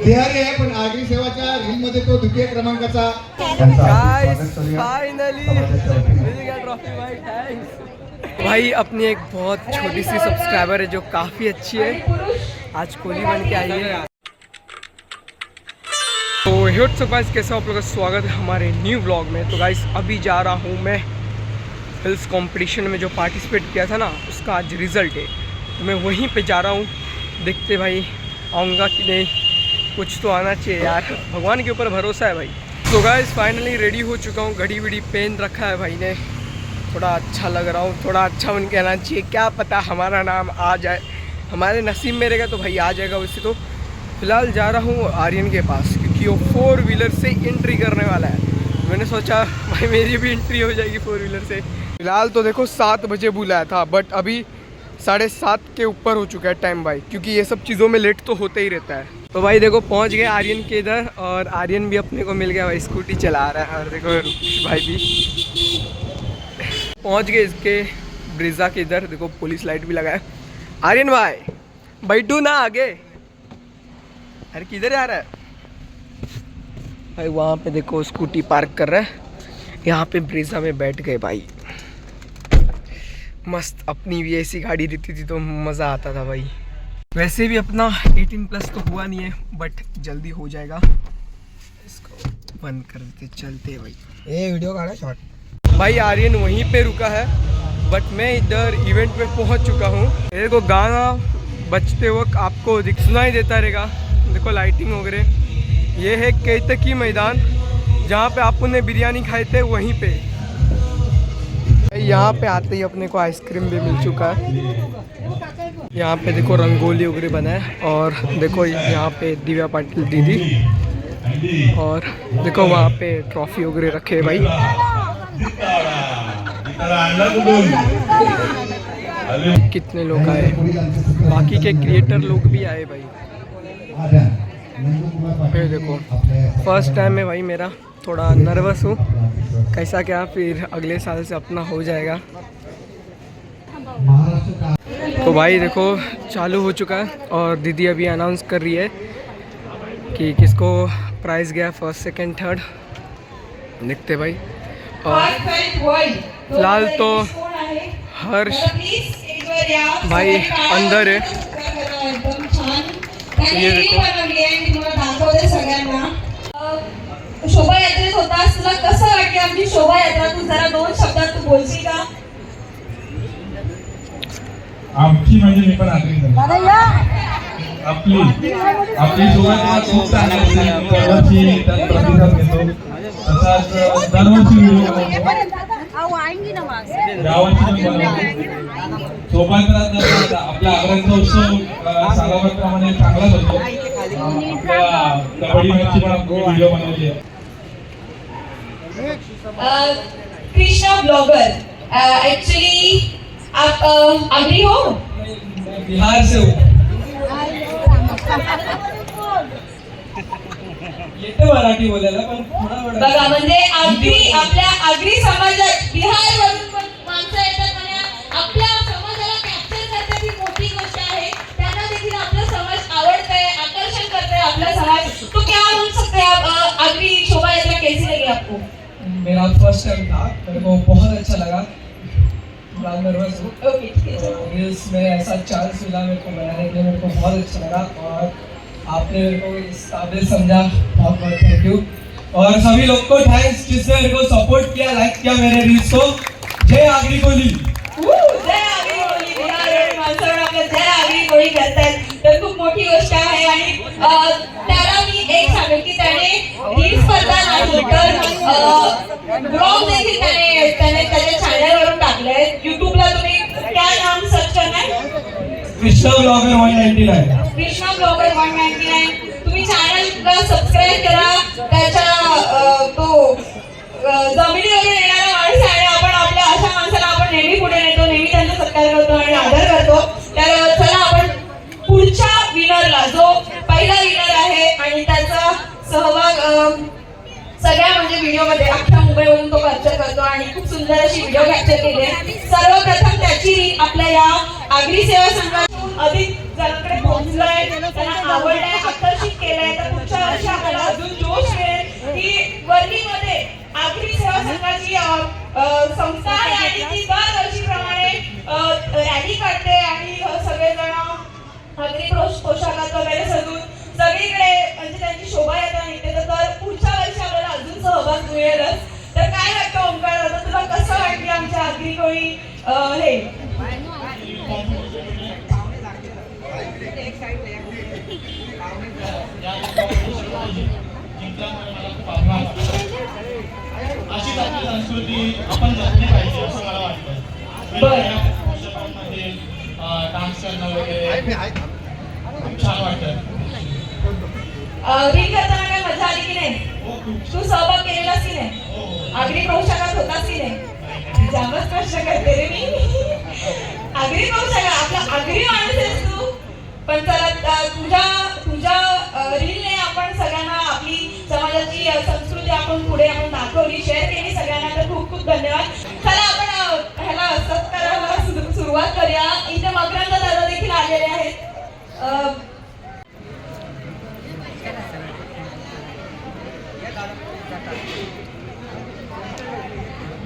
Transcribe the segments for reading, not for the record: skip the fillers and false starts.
बिहारी आहे पण आगरी सेवाच्या रील मध्ये तो द्वितीय क्रमांकाचा भाई अपनी एक बहुत छोटी सी सब्सक्राइबर है जो काफ़ी अच्छी है, आज कोहली बन के आई है। तो हेट गाइस, कैसे आप लोगों का स्वागत है हमारे न्यू व्लॉग में। तो गाइस अभी जा रहा हूँ मैं हिल्स कंपटीशन में, जो पार्टिसिपेट किया था ना उसका आज रिज़ल्ट है, तो मैं वहीं पे जा रहा हूँ। देखते भाई आऊँगा कि नहीं, कुछ तो आना चाहिए यार, भगवान के ऊपर भरोसा है भाई। तो गाइस फाइनली रेडी हो चुका हूँ, घड़ी वड़ी पहन रखा है भाई ने, थोड़ा अच्छा लग रहा हूँ, थोड़ा अच्छा बन के आना चाहिए, क्या पता हमारा नाम आ जाए, हमारे नसीब में रहेगा तो भाई आ जाएगा। वैसे तो फ़िलहाल जा रहा हूँ आर्यन के पास, क्योंकि वो 4 व्हीलर से एंट्री करने वाला है। मैंने सोचा भाई मेरी भी एंट्री हो जाएगी 4 व्हीलर से। फ़िलहाल तो देखो 7 बजे बुलाया था, बट अभी 7:30 के ऊपर हो चुका है टाइम भाई, क्योंकि ये सब चीज़ों में लेट तो होता ही रहता है। तो भाई देखो पहुंच गए आर्यन के इधर, और आर्यन भी अपने को मिल गया भाई, स्कूटी चला रहा है। और देखो रुपेश भाई भी पहुंच गए इसके ब्रिज़ा के इधर, देखो पुलिस लाइट भी लगा है। आर्यन भाई बैठू ना आगे, अरे किधर आ रहा है भाई? वहाँ पे देखो स्कूटी पार्क कर रहा है, यहाँ पे ब्रिज़ा में बैठ गए भाई। मस्त, अपनी भी ऐसी गाड़ी रहती थी तो मज़ा आता था भाई। वैसे भी अपना 18+ तो हुआ नहीं है, बट जल्दी हो जाएगा। इसको बंद कर देते, चलते भाई। ये वीडियो का शॉट भाई आर्यन वहीं पे रुका है, बट मैं इधर इवेंट पे पहुंच चुका हूँ। मेरे को गाना बजते वक्त आपको सुनाई देता रहेगा, देखो लाइटिंग वगैरह। ये है केतकी मैदान, जहाँ पे आपने बिरयानी खाए थे, वहीं पे। यहाँ पे आते ही अपने को आइसक्रीम भी मिल चुका है। यहाँ पे देखो रंगोली वगैरह बना है, और देखो यहाँ पे दिव्या पाटिल दीदी, और देखो वहाँ पे ट्रॉफी वगैरह रखे है भाई। कितने लोग आए, बाकी के क्रिएटर लोग भी आए भाई। फिर देखो फर्स्ट टाइम है भाई मेरा, थोड़ा नर्वस हूँ, कैसा क्या, फिर अगले साल से अपना हो जाएगा। तो भाई देखो चालू हो चुका है, और दीदी अभी अनाउंस कर रही है कि किसको प्राइज़ गया, फर्स्ट सेकंड थर्ड, देखते भाई। और फिलहाल तो हर्ष भाई अंदर है, ये देखो। शोभा यात्रेत होतास, तुला कसं वाटतं आमची शोभा यात्रा? तू जरा 2 शब्दात तू बोलशील का? आमची म्हणजे मी पण आगरी आपली शोभा खूप चांगली असते, दरवर्षी त्यात प्रतिसाद घेतो, तसाच दरवर्षी व्हिडिओ बनवतो, गावाची शोभायात्रा आपल्या आग्र्याचा उत्सव सालाबादप्रमाणे चांगलाच होतो। आपल्या कबड्डी मॅचची पण आपण व्हिडिओ बनवली आहे। कृष्णा ब्लॉगर, एक्चुअली आप आगरी हो? बिहार से हूँ। येते मराठी बोलायला पण थोडा बघा, म्हणजे आगरी, आपल्या आगरी समाजात बिहार वरून पण माणसं येतात आणि आपल्या समाजाला कॅप्चर करतात, ही मोठी गोष्ट आहे। त्यांना देखील आपला समाज आवडतंय, आकर्षण करतंय आपला समाज। तो क्या बोल सकते हैं आप, आगरी शोभा यात्रा कैसी लगी आपको? मेरा फर्स्ट टाइम था, मेरे को बहुत अच्छा लगा, थोड़ा नर्वस हूँ। रील्स में ऐसा चांस मिला मेरे को बनाने के लिए, मेरे को बहुत अच्छा लगा, और आपने मेरे को इस काबिल समझा, बहुत बहुत थैंक यू। और सभी लोग को थैंक्स जिसने मेरे को सपोर्ट किया, लाइक किया मेरे रील्स को। जय आगरी कोहली, जय आगरी कोहली। बिहार माणसावर आपलं जय आगरी कोहली करतात, तर खूप मोठी गोष्ट आहे। आणि त्याला मी एक सांगेन की त्याने ही स्पर्धा नाही तर ब्लॉग देखील त्याने त्याच्या चॅनलवरून टाकले। YouTubeला तुम्ही काय नाम सर्च करणार? Krishna blogger 199, Krishna blogger 199। तुम्ही चॅनलला सबस्क्राइब करा, त्याच्या तो जमिनी वगैरे येणारा माणूस आहे, आपण आपल्या अशा माणसाला आपण नेहमी पुढे नेतो, नेहमी त्यांचा सत्कार करतो आणि आदर करतो। तर चला आपण पुढच्या विनरला, जो पहिला विनर आहे आणि त्याचा सहभाग सगळ्या म्हणजे व्हिडिओमध्ये अख्ख्या मुंबईवरून तो कॅप्चर करतो, आणि खूप सुंदर अशी व्हिडिओ कॅप्चर केली आहे। सर्वप्रथम त्याची आपल्या या आगरी सेवा संघातून अधिक जणांकडे पोहोचलाय, त्याला आवडलंय, आकर्षित केलंय, तर पुढच्या वर्षी आपल्याला अजून जोश मिळेल की वर्लीमध्ये आगरी सेवा संघाची संस्था आहे आणि ती दरवर्षीप्रमाणे रॅली काढते आणि सगळेजण आगरी पोशाखात वगैरे सजून सगळीकडे म्हणजे त्यांची शोभायात्रा निघते. तर पुढच्या वर्षी आपल्याला अजून सहभाग मिळेलच. तर काय वाटतं ओंकार दादा, तुला कसं वाटली आमच्या आगरी कोळी हे अशीच आपली संस्कृती आपण जपली पाहिजे असं मला वाटतं. पोशाखांमध्ये डान्स करणं वगैरे खूप छान वाटतं. रील करताना काय मजा आली की नाही? तू सहभाग केलेलास की नाही? आगरी पोशाखात होतास की नाही? जामच प्रश्न करते रे मी. आगरी पोशाख आपला आगरी माणूस आहेस तू. पण चला तुझ्या रीलने आपण सगळ्यांना आपली समाजाची संस्कृती आपण पुढे दाखवली, शेअर केली सगळ्यांना. तर खूप खूप धन्यवाद. चला आपण ह्याला सत्काराला सुरुवात करूया. इथे मकरंद दादा देखील आलेले आहेत.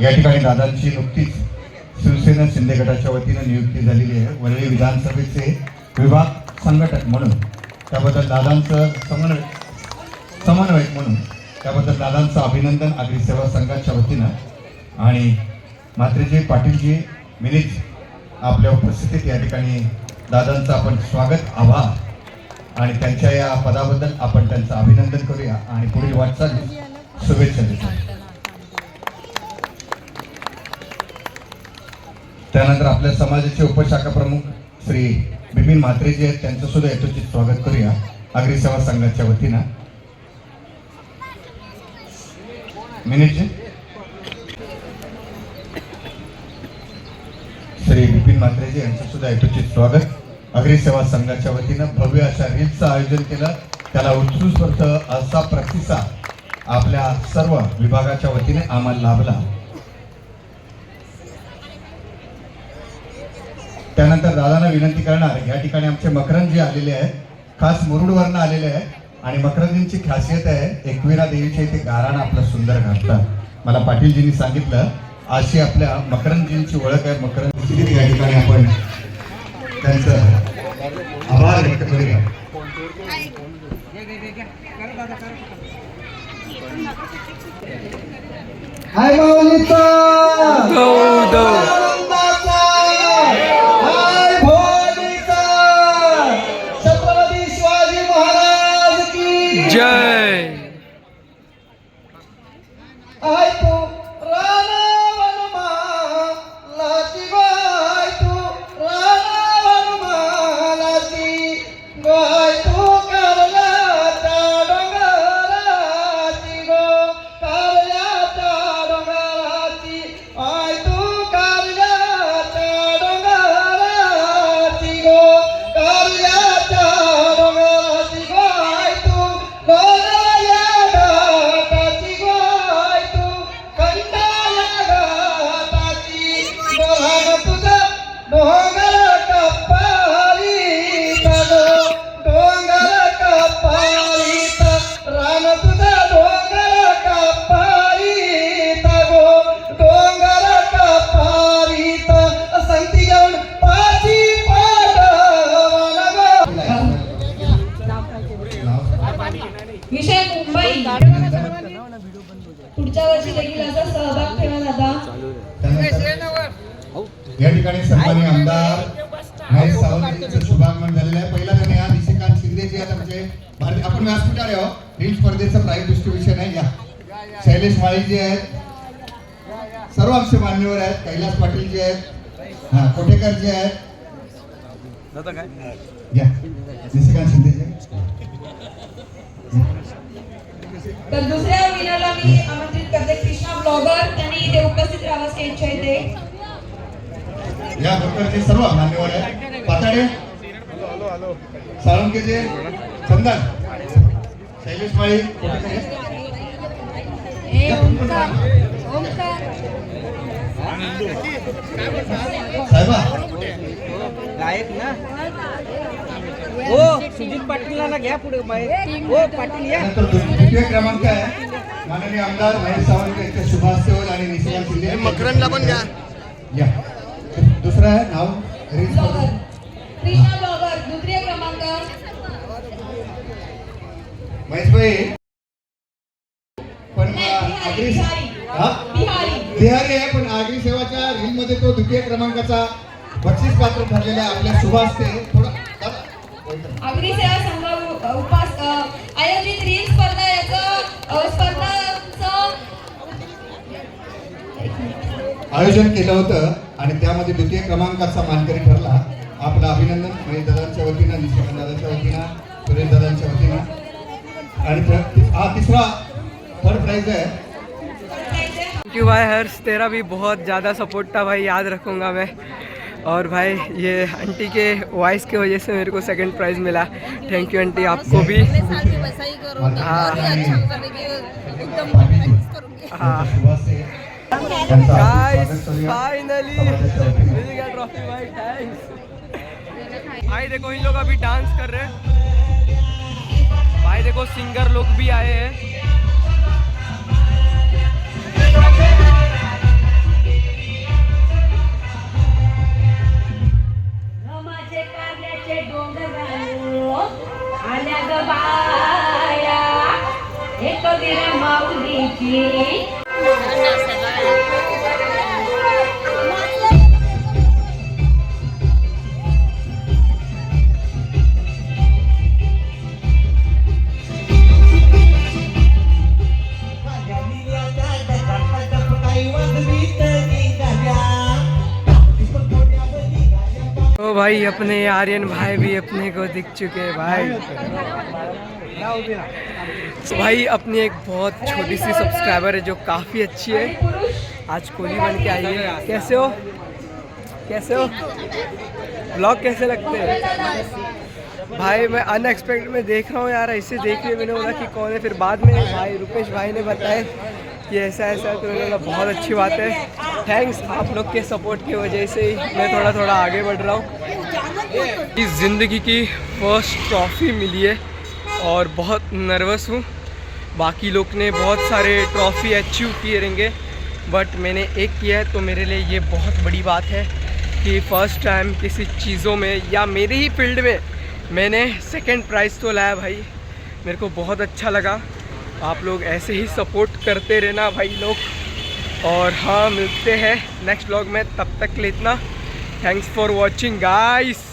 या ठिकाणी दादांची नुकतीच शिवसेना शिंदे गटाच्या वतीनं नियुक्ती झालेली आहे वरळी विधानसभेचे विभाग संघटक म्हणून. त्याबद्दल दादांचं समन्वयक म्हणून त्याबद्दल दादांचं अभिनंदन आगरी सेवा संघाच्या वतीनं. आणि म्हात्रेजी पाटीलजी मिनिज आपल्या उपस्थितीत या ठिकाणी दादांचं आपण स्वागत, आभार आणि त्यांच्या या पदाबद्दल आपण त्यांचं अभिनंदन करूया आणि पुढील वाटचालीस शुभेच्छा देतो. त्यानंतर आपल्या समाजाचे उपशाखा प्रमुख श्री बिपिन म्हात्रेजी आहेत, त्यांचं सुद्धा यथोचित स्वागत करूया आगरी सेवा संघाच्या वतीनं. मिनिटजी श्री बिपिन म्हात्रेजी यांचं सुद्धा यथोचित स्वागत. आगरी सेवा संघाच्या वतीनं भव्य अशा रील्सचं आयोजन केलं, त्याला उत्स्फूर्त असा प्रतिसाद आपल्या सर्व विभागाच्या वतीने आम्हाला लाभला. त्यानंतर दादांना विनंती करणार, या ठिकाणी आमचे मकरंदजी आलेले आहेत, खास मुरुडवरनं आलेले आहेत आणि मकरंदजींची खासियत आहे एकविरा देवीच्या इथे गाराणं आपलं सुंदर घालतात. मला पाटीलजींनी सांगितलं अशी आपल्या मकरंदजींची ओळख आहे. मकरंदजी या ठिकाणी आपण त्यांचं आभार व्यक्त करूया. हाय माऊलीचा जय. आय तू रानावन मालाची गाय, तू रानावन मालाची गाय, तू कारल्याच्या डोंगराची गो, कारल्याच्या डोंगराची. आय तू कारल्याच्या डोंगराची गो, कारल्याच्या डोंगराची गाय, तू डोंगराया घाटाची गाय, तू कंडाया घाटाची. डोंगर तुझा डोंगर कपाळीत गो, डोंगर कपाळीत रान तुझा डोंगर कपाळीत गो, डोंगर कपाळीत. संगती घेऊन पाची पाठवण गो. विषय मुंबई. पुढच्या वर्षी देखील असा सहभाग ठेवा दादा. या ठिकाणी सन्माननीय आमदार महेश सावंतजींचं शुभागमन झालेलं आहे. पहिला त्यांनी या निशिकांत शिंदेजी आहेत आमचे भारतीय, आपण व्यासपीठावर आहे रील स्पर्धेचं प्राईज डिस्ट्रीब्युशन आहे. या शैलेश माळीजी आहेत, सर्व आमचे मान्यवर आहेत, कैलास पाटीलजी आहेत, हा कोटेकरजी आहेत. या निशिकांत शिंदेजी. तर दुसऱ्या विनरला मी आमंत्रित करते कृष्णा ब्लॉगर, त्यांनी इथे उपस्थित राहावं स्टेजच्या इथे. या भक्तरचे सर्व मान्यवर आहेत. पाताडे, साळुंकेचे, चंदन, शैलेश माळी, साहेबा गायक ना हो. त्यानंतर द्वितीय क्रमांक आहे माननीय आमदार महेश सावंत यांच्या शुभ हस्ते होईल आणि निशिकांत शिंदे मकरंदला पण घ्या. या दुसरं आहे नाव रील्स ब्लॉगर कृष्णा ब्लॉगर द्वितीय क्रमांक महेशभाई पण बिहारी बिहारी बिहारी आहे पण आगरी सेवाच्या रील मध्ये तो द्वितीय क्रमांकाचा बक्षीस पात्र ठरलेला आहे आपल्या शुभ हस्ते थोडं अग्री सेवा संघ आयोजित रील स्पर्धा याचं स्पर्धाचं आयोजन केलं होतं आणि त्यामध्ये द्वितीय क्रमांकाचा मानकरी ठरला. आपलं अभिनंदन महेश दादांच्या वतीनं, निशिकांत दादांच्या वतीनं, सुरेश दादांच्या वतीनं. आणि हा तिसरा थर्ड प्राइज आहे. थैंक यू भाई हर्ष, तेरा भी बहुत ज़्यादा सपोर्ट था भाई, याद रखूँगा मैं. और भाई ये आंटी के वॉइस की वजह से मेरे को सेकंड प्राइज़ मिला. थैंक यू आंटी, आपको भी. हाँ गाइस फाइनली मिल गया ट्रॉफी भाई, थैंक्स. भाई देखो इन लोग अभी डांस कर रहे हैं. भाई देखो सिंगर लोग भी आए हैं. तो भाई अपने आर्यन भाई भी अपने को दिख चुके हैं भाई. तो भाई अपनी एक बहुत छोटी सी सब्सक्राइबर है जो काफ़ी अच्छी है, आज कोहली बन के आई है. कैसे हो, कैसे हो, ब्लॉग कैसे लगते हैं भाई? मैं अनएक्सपेक्टेड में देख रहा हूँ यार, ऐसे देख लिया मैंने बोला कि कौन है, फिर बाद में भाई रुपेश भाई ने बताया कि ऐसा ऐसा, तो मैंने बोला बहुत अच्छी बात है. थैंक्स, आप लोग के सपोर्ट की वजह से ही मैं थोड़ा थोड़ा आगे बढ़ रहा हूँ. इस ज़िंदगी की फर्स्ट ट्रॉफ़ी मिली है और बहुत नर्वस हूँ. बाकी लोग ने बहुत सारे ट्रॉफ़ी अचीव किए रहेंगे बट मैंने एक किया है, तो मेरे लिए ये बहुत बड़ी बात है कि फ़र्स्ट टाइम किसी चीज़ों में या मेरे ही फील्ड में मैंने सेकंड प्राइज़ तो लाया भाई. मेरे को बहुत अच्छा लगा. आप लोग ऐसे ही सपोर्ट करते रहना भाई लोग. और हाँ, मिलते हैं नेक्स्ट व्लॉग में, तब तक के लिए इतना. Thanks for watching guys.